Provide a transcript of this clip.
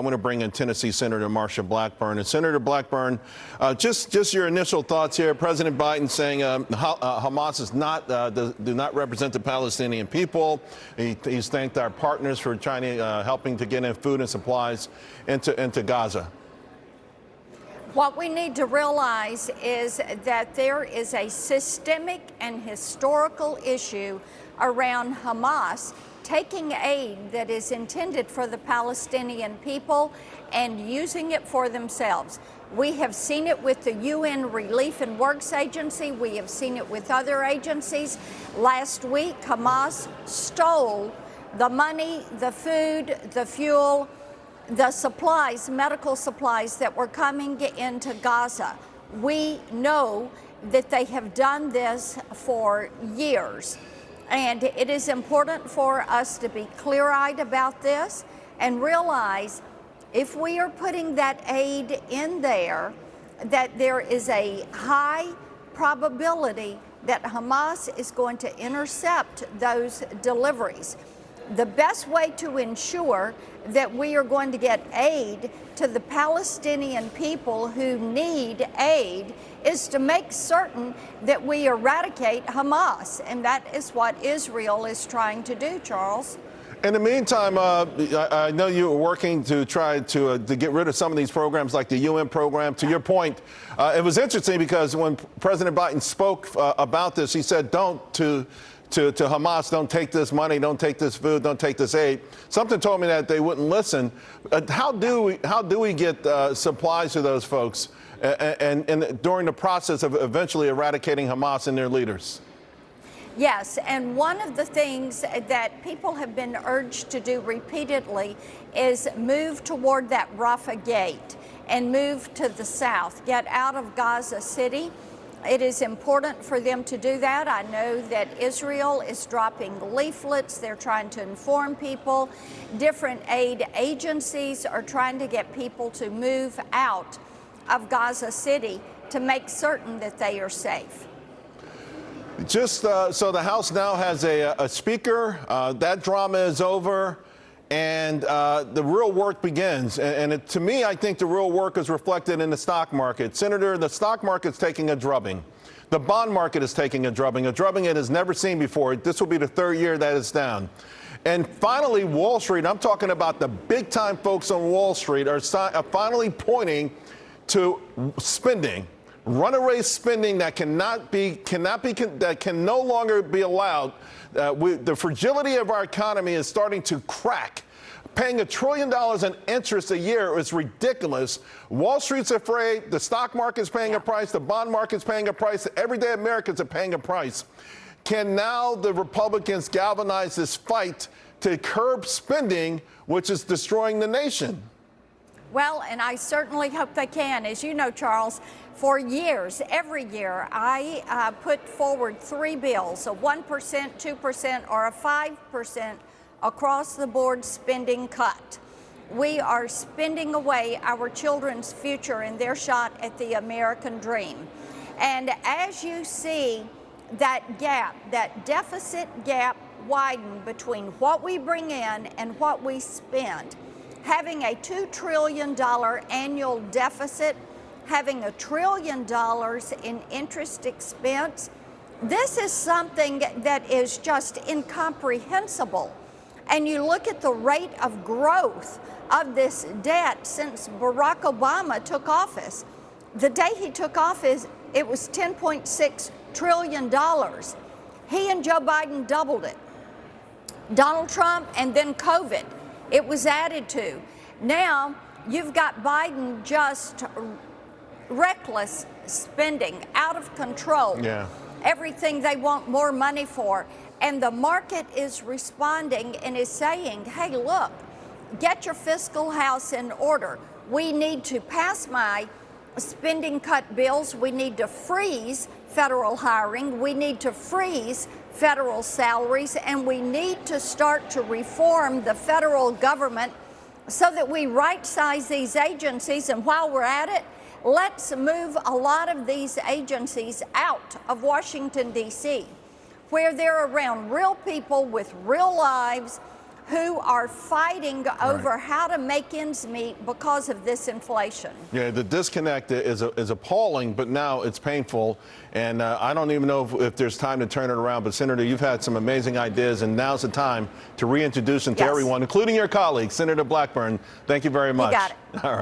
want to bring in Tennessee Senator Marsha Blackburn. And Senator Blackburn, just your initial thoughts here. President Biden saying Hamas is not do not represent the Palestinian people. He's thanked our partners for trying to helping to get in food and supplies into Gaza. What we need to realize is that there is a systemic and historical issue around Hamas taking aid that is intended for the Palestinian people and using it for themselves. We have seen it with the UN Relief and Works Agency. We have seen it with other agencies. Last week, Hamas stole the money, the food, the fuel, the supplies, medical supplies that were coming into Gaza. We know that they have done this for years. And it is important for us to be clear-eyed about this and realize if we are putting that aid in there, that there is a high probability that Hamas is going to intercept those deliveries. The best way to ensure that we are going to get aid to the Palestinian people who need aid is to make certain that we eradicate Hamas. And that is what Israel is trying to do, Charles. In the meantime, I know you were working to try to get rid of some of these programs like the UN program. To your point, it was interesting because when President Biden spoke about this, he said, to Hamas, don't take this money, don't take this food, don't take this aid. Something told me that they wouldn't listen. How do we get supplies to those folks and during the process of eventually eradicating Hamas and their leaders? Yes, and one of the things that people have been urged to do repeatedly is move toward that Rafah gate and move to the south, get out of Gaza City. It is important for them to do that. I know that Israel is dropping leaflets. They're trying to inform people. Different aid agencies are trying to get people to move out of Gaza City to make certain that they are safe. Just so the House now has a speaker. That drama is over. And the real work begins. And to me, I think the real work is reflected in the stock market. Senator, the stock market's taking a drubbing. The bond market is taking a drubbing it has never seen before. This will be the third year that it's down. And finally, Wall Street, I'm talking about the big-time folks on Wall Street, are finally pointing to spending. Runaway spending that can no longer be allowed. The fragility of our economy is starting to crack. Paying $1 trillion in interest a year is ridiculous. Wall Street's afraid. The stock market's paying a price. The bond market's paying a price. Everyday Americans are paying a price. Can now the Republicans galvanize this fight to curb spending, which is destroying the nation? Well, and I certainly hope they can. As you know, Charles, for years, every year, I put forward 3 bills, a 1%, 2%, or a 5% across-the-board spending cut. We are spending away our children's future and their shot at the American dream. And as you see that gap, that deficit gap widen between what we bring in and what we spend, having a $2 trillion annual deficit, having $1 trillion in interest expense, this is something that is just incomprehensible. And you look at the rate of growth of this debt since Barack Obama took office. The day he took office, it was $10.6 trillion. He and Joe Biden doubled it. Donald Trump and then COVID, it was added to. Now you've got Biden just reckless spending, out of control. Yeah. Everything they want more money for. And the market is responding and is saying, hey, look, get your fiscal house in order. We need to pass my spending cut bills. We need to freeze federal hiring. We need to freeze federal salaries. And we need to start to reform the federal government so that we right-size these agencies. And while we're at it, let's move a lot of these agencies out of Washington, D.C., where they're around real people with real lives, who are fighting over how to make ends meet because of this inflation. Yeah, the disconnect is appalling, but now it's painful. And I don't even know if there's time to turn it around. But, Senator, you've had some amazing ideas, and now's the time to reintroduce them to everyone, including your colleague, Senator Blackburn. Thank you very much. You got it. All right.